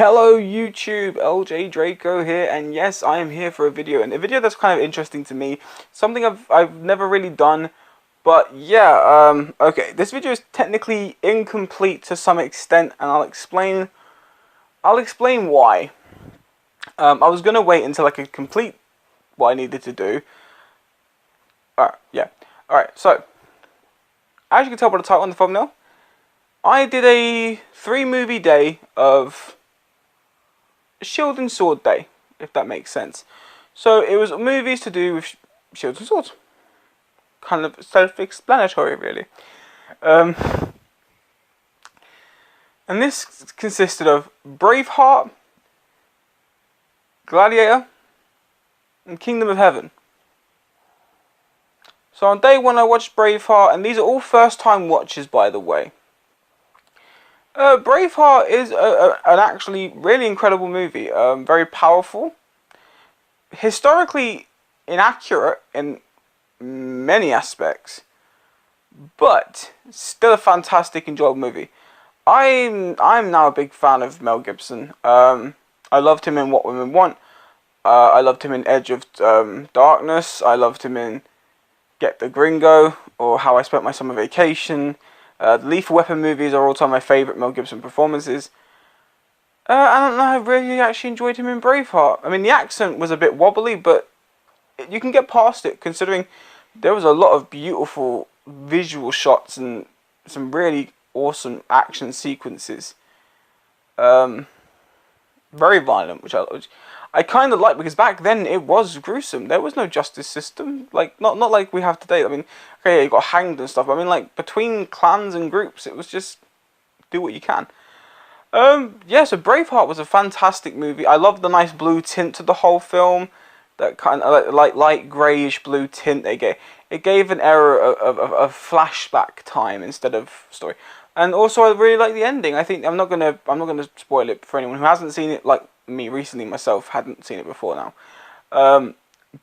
Hello YouTube, LJ Draco here, and yes, I am here for a video, and a video that's kind of interesting to me, something I've never really done, but yeah, okay, this video is technically incomplete to some extent, and I'll explain why. I was gonna wait until I could complete what I needed to do. Alright, so, as you can tell by the title on the thumbnail, I did a 3-movie day of Shield and Sword Day, if that makes sense. So it was movies to do with shields and swords. Kind of self-explanatory, really. And this consisted of Braveheart, Gladiator, and Kingdom of Heaven. So on day 1 I watched Braveheart, and these are all first-time watches, by the way. Braveheart is an actually really incredible movie, very powerful, historically inaccurate in many aspects, but still a fantastic, enjoyable movie. I'm now a big fan of Mel Gibson. I loved him in What Women Want. I loved him in Edge of Darkness. I loved him in Get the Gringo, or How I Spent My Summer Vacation. The Lethal Weapon movies are all-time my favourite Mel Gibson performances. I don't know, I really actually enjoyed him in Braveheart. I mean, the accent was a bit wobbly, but you can get past it, considering there was a lot of beautiful visual shots and some really awesome action sequences. Very violent, which I kind of like, because back then it was gruesome. There was no justice system, like not like we have today. I mean, okay, yeah, you got hanged and stuff, but I mean, like, between clans and groups, it was just do what you can. Yeah, so Braveheart was a fantastic movie. I love the nice blue tint to the whole film, that kind of like light greyish blue tint they gave. It gave an era of flashback time instead of story. And also, I really like the ending. I think I'm not gonna spoil it for anyone who hasn't seen it, like me recently myself hadn't seen it before now.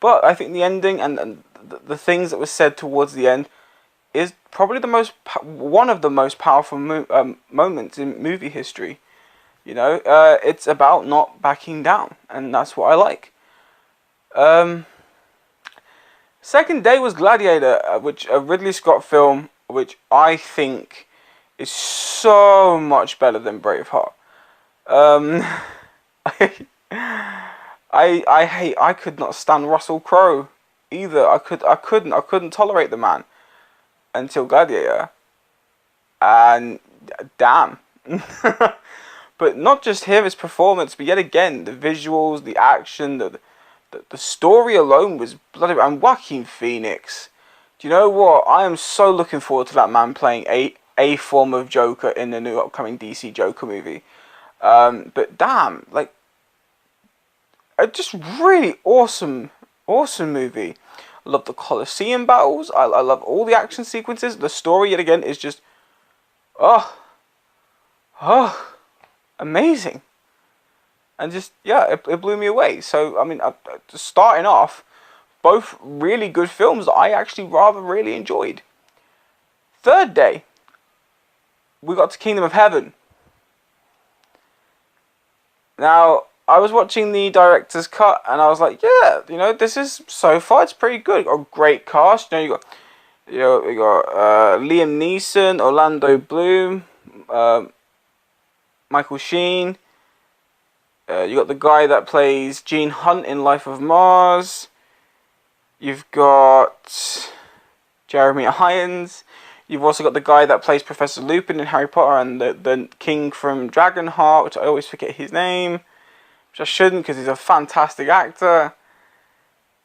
But I think the ending and the things that were said towards the end is probably one of the most powerful moments in movie history. You know, it's about not backing down, and that's what I like. Second day was Gladiator, which a Ridley Scott film, which I think is so much better than Braveheart. I could not stand Russell Crowe either. I couldn't tolerate the man until Gladiator, and damn. But not just him, his performance, but yet again the visuals, the action, the story alone was bloody. And Joaquin Phoenix, do you know what? I am so looking forward to that man playing a form of Joker in the new upcoming DC Joker movie. But damn, like, a just really awesome movie. I love the Colosseum battles. I love all the action sequences. The story, yet again, is just amazing. And just, yeah, it blew me away. So, I mean, starting off, both really good films that I actually really enjoyed. Third day, we got to Kingdom of Heaven. Now, I was watching the director's cut, and I was like, yeah, you know, this is, so far, it's pretty good. Got a great cast. You got Liam Neeson, Orlando Bloom, Michael Sheen. You got the guy that plays Gene Hunt in Life of Mars. You've got Jeremy Irons. You've also got the guy that plays Professor Lupin in Harry Potter, and the king from Dragonheart, which I always forget his name, which I shouldn't, because he's a fantastic actor.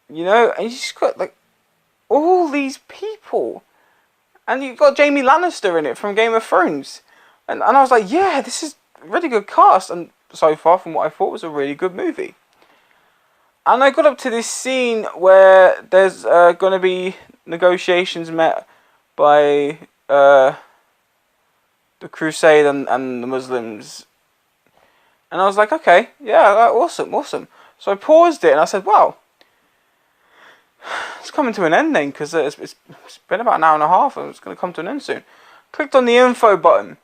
You know, and you just got, like, all these people. And you've got Jaime Lannister in it from Game of Thrones. And I was like, yeah, this is a really good cast. And so far, from what I thought, was a really good movie. And I got up to this scene where there's going to be negotiations met by the Crusade and the Muslims. And I was like, okay, yeah, awesome. So I paused it and I said, wow, it's coming to an end then, because it's been about an hour and a half and it's going to come to an end soon. Clicked on the info button.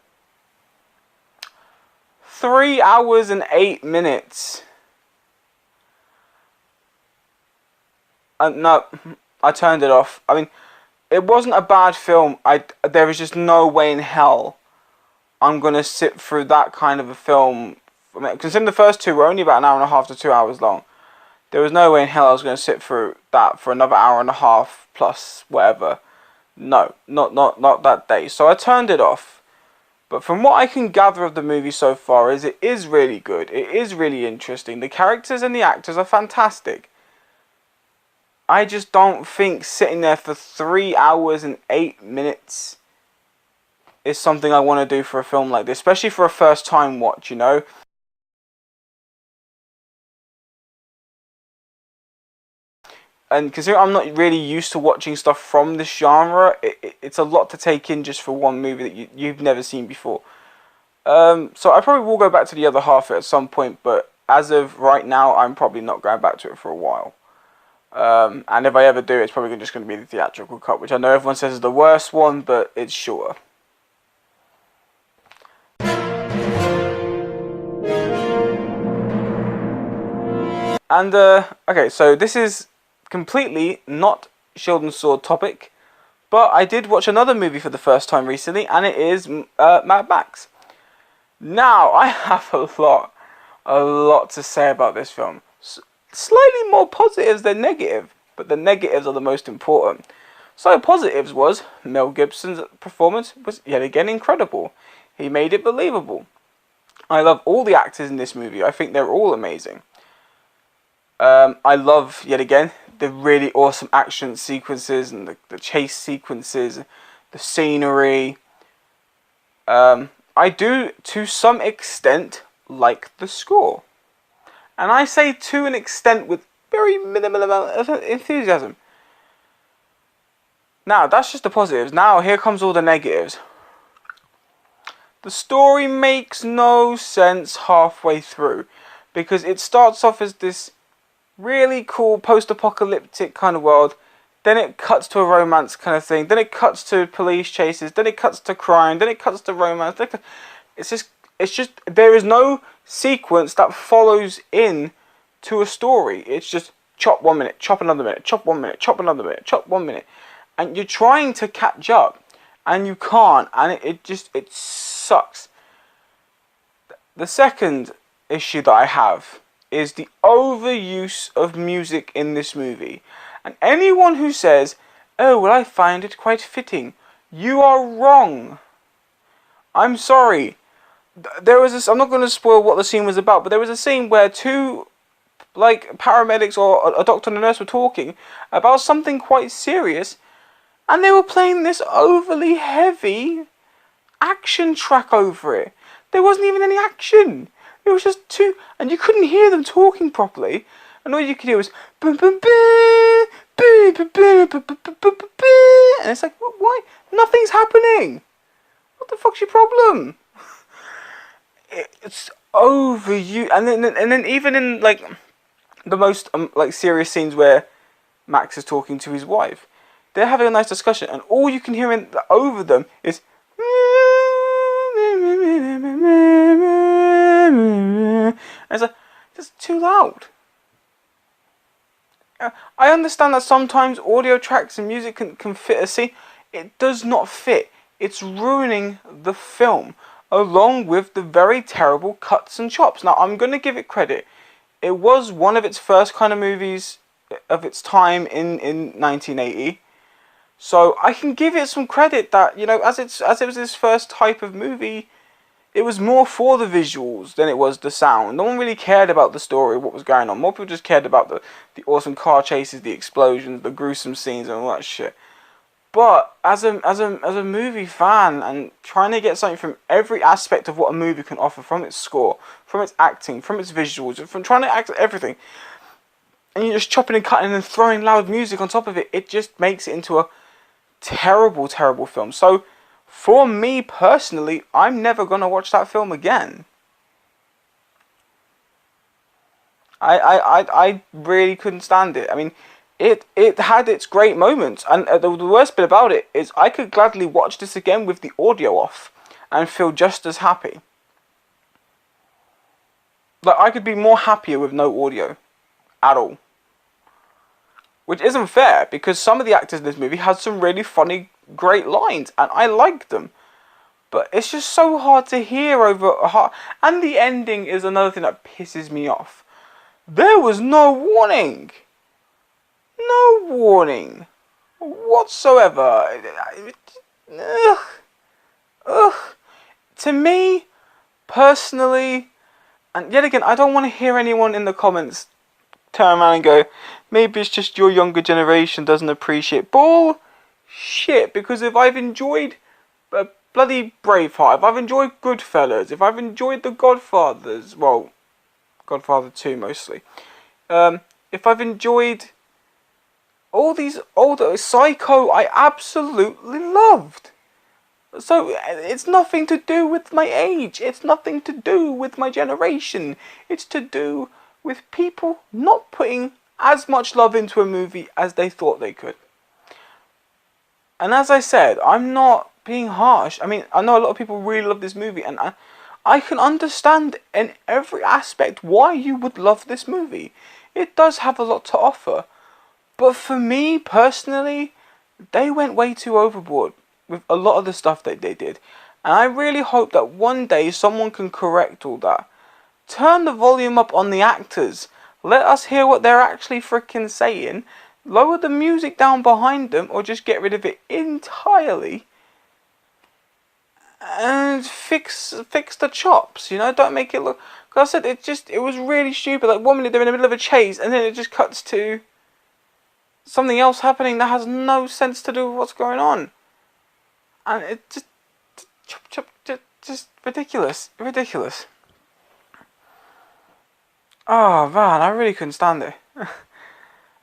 3 hours and 8 minutes. No, I turned it off. I mean, it wasn't a bad film. There is just no way in hell I'm gonna sit through that kind of a film. I mean, considering the first two were only about an hour and a half to 2 hours long, there was no way in hell I was gonna sit through that for another hour and a half plus whatever. No, not that day. So I turned it off. But from what I can gather of the movie so far, is it is really good. It is really interesting. The characters and the actors are fantastic. I just don't think sitting there for 3 hours and 8 minutes is something I want to do for a film like this, especially for a first time watch, you know. And considering I'm not really used to watching stuff from this genre, it's a lot to take in just for one movie that you've never seen before. So I probably will go back to the other half at some point, but as of right now, I'm probably not going back to it for a while. And if I ever do, it's probably just going to be the theatrical cut, which I know everyone says is the worst one, but it's shorter. And, okay, so this is completely not Shield and Sword topic, but I did watch another movie for the first time recently, and it is Mad Max. Now, I have a lot to say about this film. Slightly more positives than negative, but the negatives are the most important. So positives was Mel Gibson's performance was yet again incredible. He made it believable. I love all the actors in this movie. I think they're all amazing. I love, yet again, the really awesome action sequences and the chase sequences, the scenery. I do, to some extent, like the score. And I say to an extent with very minimal amount of enthusiasm. Now, that's just the positives. Now, here comes all the negatives. The story makes no sense halfway through, because it starts off as this really cool post-apocalyptic kind of world, then it cuts to a romance kind of thing, then it cuts to police chases, then it cuts to crime, then it cuts to romance. It's just there is no sequence that follows in to a story. It's just chop 1 minute, chop another minute, chop 1 minute, chop another minute, chop 1 minute, and you're trying to catch up and you can't, and it sucks. The second issue that I have is the overuse of music in this movie. And anyone who says, oh, well, I find it quite fitting, you are wrong. I'm sorry. There was this, I'm not going to spoil what the scene was about, but there was a scene where two, like, paramedics or a doctor and a nurse were talking about something quite serious, and they were playing this overly heavy action track over it. There wasn't even any action. It was just two, and you couldn't hear them talking properly, and all you could hear was boom, boom, boom, boom, boom, boom, boom, boom, boom, boom, and it's like, why? Nothing's happening. What the fuck's your problem? It's over you, and then even in like the most like serious scenes where Max is talking to his wife, they're having a nice discussion, and all you can hear over them is. And it's like, it's too loud. I understand that sometimes audio tracks and music can fit a scene. It does not fit. It's ruining the film, along with the very terrible cuts and chops. Now, I'm going to give it credit. It was one of its first kind of movies of its time in 1980. So I can give it some credit that, you know, as it was its first type of movie, it was more for the visuals than it was the sound. No one really cared about the story, what was going on. More people just cared about the awesome car chases, the explosions, the gruesome scenes, and all that shit. But as a movie fan, and trying to get something from every aspect of what a movie can offer, from its score, from its acting, from its visuals, from trying to act everything, and you're just chopping and cutting and throwing loud music on top of it, it just makes it into a terrible, terrible film. So, for me personally, I'm never going to watch that film again. I really couldn't stand it. I mean, it had its great moments, and the worst bit about it is I could gladly watch this again with the audio off and feel just as happy. Like, I could be more happier with no audio at all. Which isn't fair, because some of the actors in this movie had some really funny, great lines, and I liked them. But it's just so hard to hear over a heart. And the ending is another thing that pisses me off. There was no warning. No warning whatsoever. Ugh. Ugh. To me, personally, and yet again, I don't want to hear anyone in the comments turn around and go, maybe it's just your younger generation doesn't appreciate bullshit. Because if I've enjoyed bloody Braveheart, if I've enjoyed Goodfellas, if I've enjoyed The Godfathers, well, Godfather 2 mostly, if I've enjoyed all these older, Psycho, I absolutely loved. So it's nothing to do with my age. It's nothing to do with my generation. It's to do with people not putting as much love into a movie as they thought they could. And as I said, I'm not being harsh. I mean, I know a lot of people really love this movie, and I can understand in every aspect why you would love this movie. It does have a lot to offer. But for me, personally, they went way too overboard with a lot of the stuff that they did. And I really hope that one day someone can correct all that. Turn the volume up on the actors. Let us hear what they're actually freaking saying. Lower the music down behind them, or just get rid of it entirely. And fix the chops, you know, don't make it look... Because I said, it was really stupid. Like, 1 minute they're in the middle of a chase, and then it just cuts to something else happening that has no sense to do with what's going on. And it just ridiculous. Ridiculous. Oh, man, I really couldn't stand it.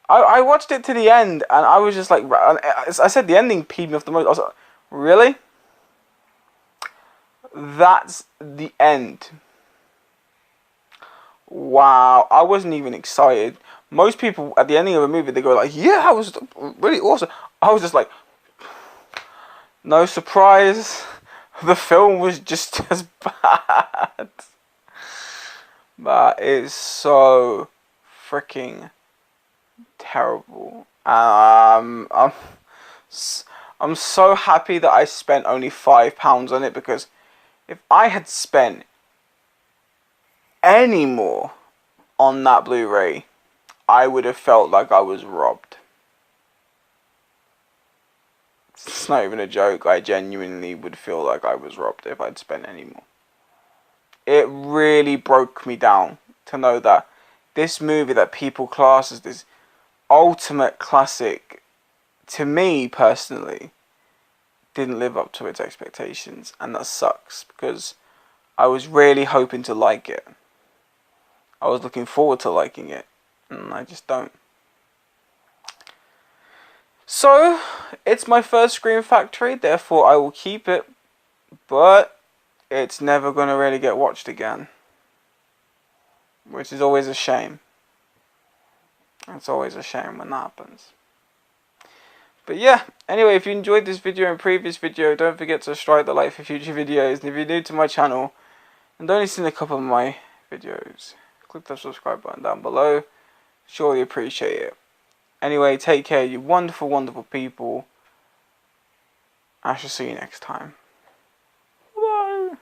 I watched it to the end, and I was just like... I said the ending peed me off the most. I was like, really? That's the end. Wow, I wasn't even excited. Most people at the ending of a movie, they go like, yeah, that was really awesome. I was just like, no surprise, the film was just as bad. But it's so freaking terrible. I'm so happy that I spent only £5 on it, because if I had spent any more on that Blu-ray, I would have felt like I was robbed. It's not even a joke. I genuinely would feel like I was robbed if I'd spent any more. It really broke me down to know that this movie that people class as this ultimate classic, to me personally, didn't live up to its expectations, and that sucks, because I was really hoping to like it. I was looking forward to liking it, and I just don't. So, it's my first Scream Factory, therefore I will keep it, but it's never going to really get watched again, which is always a shame. It's always a shame when that happens. But yeah, anyway, if you enjoyed this video and previous video, don't forget to strike the like for future videos. And if you're new to my channel and only seen a couple of my videos, click the subscribe button down below. Surely appreciate it. Anyway, take care, you wonderful, wonderful people. I shall see you next time. Bye.